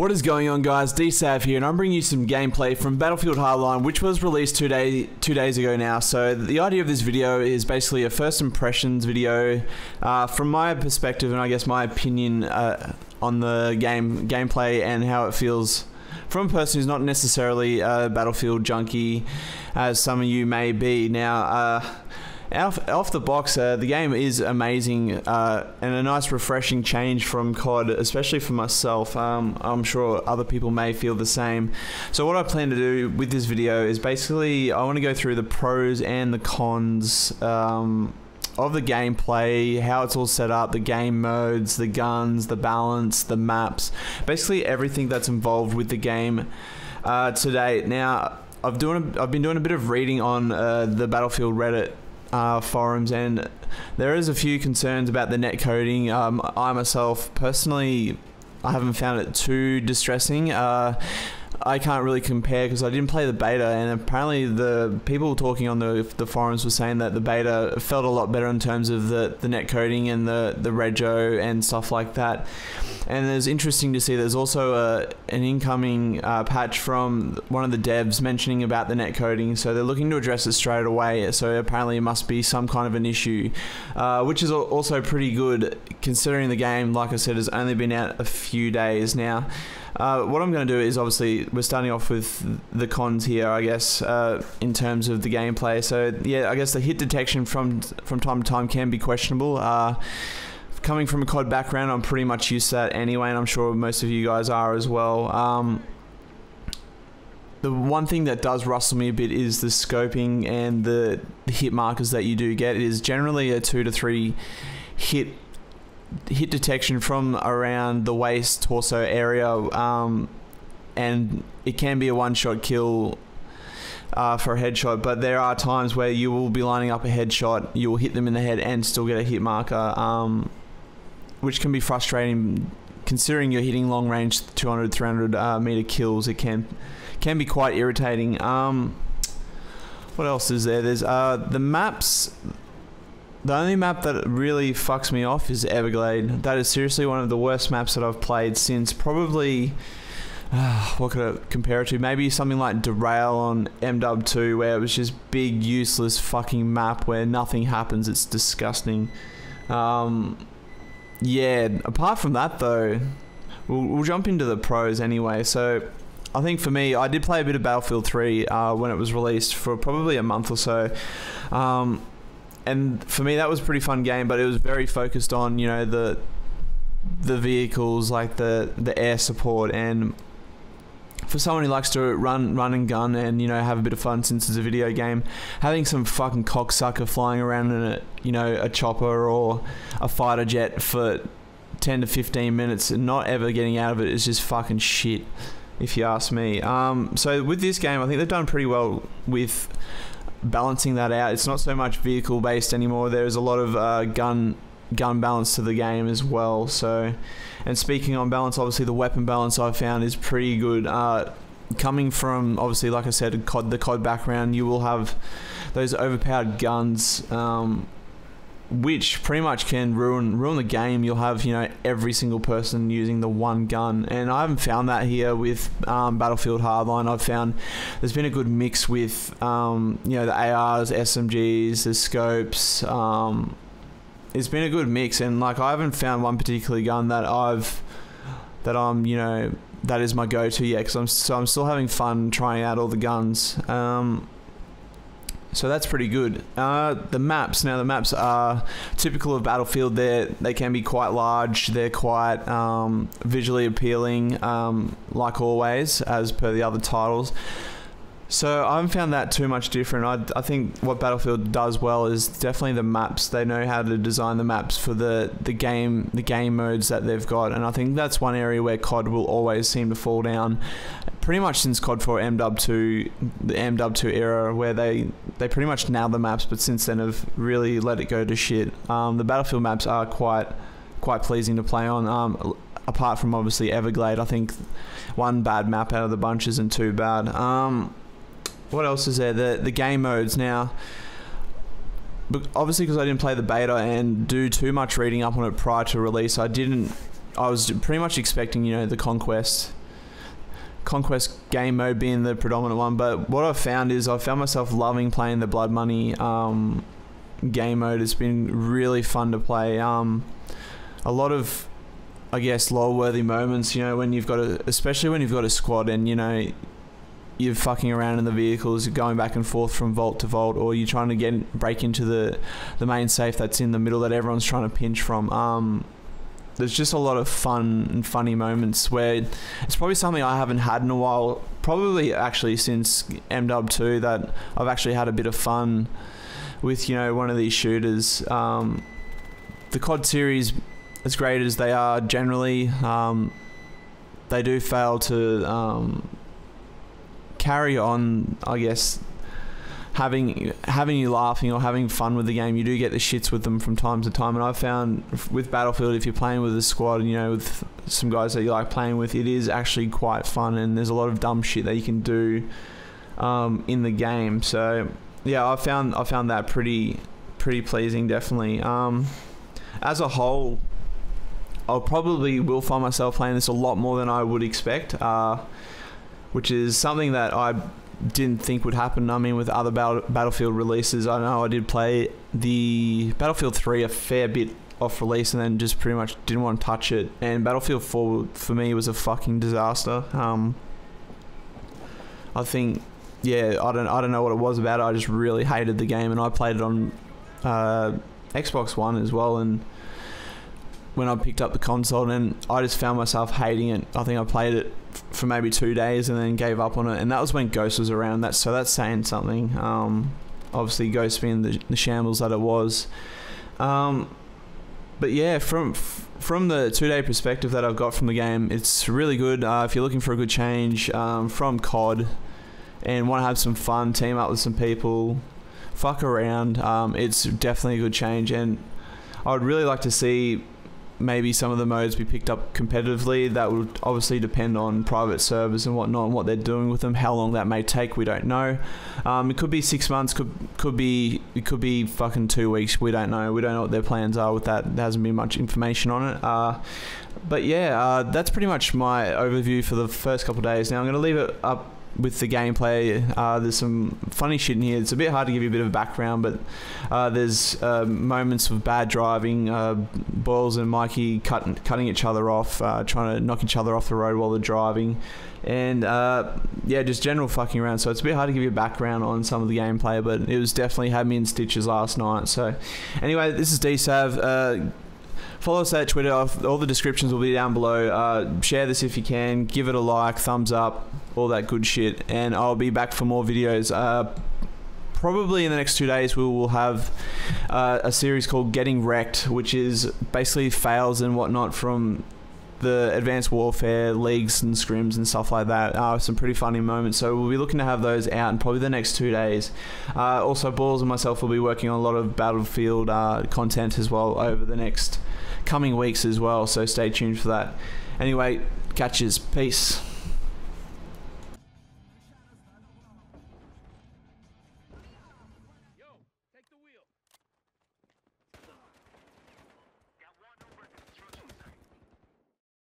What is going on, guys? DSav here, and I'm bringing you some gameplay from Battlefield Hardline, which was released two days ago now. So the idea of this video is basically a first impressions video from my perspective and I guess my opinion on the gameplay and how it feels from a person who's not necessarily a Battlefield junkie, as some of you may be. Now, off the box, the game is amazing and a nice refreshing change from COD, especially for myself. I'm sure other people may feel the same. So what I plan to do with this video is basically I want to go through the pros and the cons of the gameplay, how it's all set up, the game modes, the guns, the balance, the maps, basically everything that's involved with the game to date. Now, I've been doing a bit of reading on the Battlefield Reddit forums, and there is a few concerns about the net coding. I myself personally, I haven't found it too distressing. I can't really compare because I didn't play the beta, and apparently the people talking on the forums were saying that the beta felt a lot better in terms of the net coding and the rego and stuff like that. And it's interesting to see there's also an incoming patch from one of the devs mentioning about the net coding, so they're looking to address it straight away. So apparently it must be some kind of an issue, which is also pretty good considering the game, like I said, has only been out a few days now. What I'm going to do is, obviously, we're starting off with the cons here, I guess, in terms of the gameplay. So yeah, I guess the hit detection from time to time can be questionable. Coming from a COD background, I'm pretty much used to that anyway, and I'm sure most of you guys are as well. The one thing that does rustle me a bit is the scoping and the hit markers that you do get. It is generally a 2 to 3 hit detection from around the waist, torso area, and it can be a one-shot kill for a headshot, but there are times where you will be lining up a headshot, you will hit them in the head and still get a hit marker, which can be frustrating considering you're hitting long range 200-300 meter kills. It can be quite irritating. What else is there? There's the maps. The only map that really fucks me off is Everglade. That is seriously one of the worst maps that I've played since probably, what could I compare it to? Maybe something like Derail on MW2, where it was just big, useless fucking map where nothing happens. It's disgusting. Yeah, apart from that though, we'll jump into the pros anyway. So I think for me, I did play a bit of Battlefield 3 when it was released for probably a month or so. And for me, that was a pretty fun game, but it was very focused on, you know, the vehicles, like the air support, and for someone who likes to run and gun and, you know, have a bit of fun since it's a video game, having some fucking cocksucker flying around in a chopper or a fighter jet for 10 to 15 minutes and not ever getting out of it is just fucking shit, if you ask me. So with this game, I think they've done pretty well with balancing that out. It's not so much vehicle based anymore. There's a lot of gun balance to the game as well. So, and speaking on balance, obviously the weapon balance I've found is pretty good. Coming from, obviously, like I said, the COD background, you will have those overpowered guns, which pretty much can ruin the game. You'll have, you know, every single person using the one gun, and I haven't found that here with Battlefield Hardline. I've found there's been a good mix with you know, the ARs, SMGs, the scopes. It's been a good mix, and like I haven't found one particular gun that I'm you know, that is my go-to yet, because I'm still having fun trying out all the guns. So that's pretty good. The maps. Now the maps are typical of Battlefield. They can be quite large. They're quite visually appealing, like always, as per the other titles. So I haven't found that too much different. I think what Battlefield does well is definitely the maps. They know how to design the maps for the game modes that they've got, and I think that's one area where COD will always seem to fall down. Pretty much since COD 4 MW2, the MW2 era, where they pretty much nailed the maps, but since then have really let it go to shit. The Battlefield maps are quite pleasing to play on. Apart from obviously Everglade, I think one bad map out of the bunch isn't too bad. What else is there? The game modes now. But obviously, because I didn't play the beta and do too much reading up on it prior to release, I was pretty much expecting, you know, the Conquest Conquest game mode being the predominant one, but what I've found is I've found myself loving playing the Blood Money game mode. It's been really fun to play. A lot of, I guess, lore-worthy moments, you know, when you've got especially when you've got a squad and, you know, you're fucking around in the vehicles, you're going back and forth from vault to vault, or you're trying to break into the main safe that's in the middle that everyone's trying to pinch from. There's just a lot of fun and funny moments where it's probably something I haven't had in a while, probably actually since MW2, that I've actually had a bit of fun with, you know, one of these shooters. The COD series, as great as they are generally, they do fail to carry on, I guess, having you laughing or having fun with the game. You do get the shits with them from time to time, and I've found with Battlefield, if you're playing with a squad, you know, with some guys that you like playing with, it is actually quite fun, and there's a lot of dumb shit that you can do in the game. So yeah, I found that pretty pleasing, definitely. As a whole, I'll probably will find myself playing this a lot more than I would expect, which is something that I didn't think would happen. I mean, with other Battlefield releases, I know I did play the Battlefield 3 a fair bit off release and then just pretty much didn't want to touch it, and Battlefield 4 for me was a fucking disaster. I think, yeah, I don't know what it was about it. I just really hated the game, and I played it on Xbox One as well, and when I picked up the console, and I just found myself hating it. I think I played it for maybe 2 days and then gave up on it, and that was when Ghost was around. So that's saying something. Obviously Ghost being the shambles that it was. But yeah, from the 2-day perspective that I've got from the game, it's really good. If you're looking for a good change from COD and want to have some fun, team up with some people, fuck around, it's definitely a good change. And I would really like to see maybe some of the modes be picked up competitively. That would obviously depend on private servers and whatnot, and what they're doing with them. How long that may take, we don't know. It could be 6 months, could be fucking 2 weeks. We don't know. We don't know what their plans are with that. There hasn't been much information on it. But yeah, that's pretty much my overview for the first couple of days. Now I'm going to leave it up with the gameplay. There's some funny shit in here. It's a bit hard to give you a bit of background, but there's moments of bad driving, Boyles and Mikey cutting each other off, trying to knock each other off the road while they're driving, and yeah, just general fucking around. So it's a bit hard to give you a background on some of the gameplay, but it was definitely had me in stitches last night. So anyway, this is DSav. Follow us at Twitter. All the descriptions will be down below. Share this if you can. Give it a like, thumbs up, all that good shit. And I'll be back for more videos. Probably in the next 2 days we will have a series called Getting Wrecked, which is basically fails and whatnot from the Advanced Warfare leagues and scrims and stuff like that. Some pretty funny moments, so we'll be looking to have those out in probably the next 2 days. Also, Boyles and myself will be working on a lot of Battlefield content as well over the next coming weeks as well, so stay tuned for that. Anyway, catches, peace.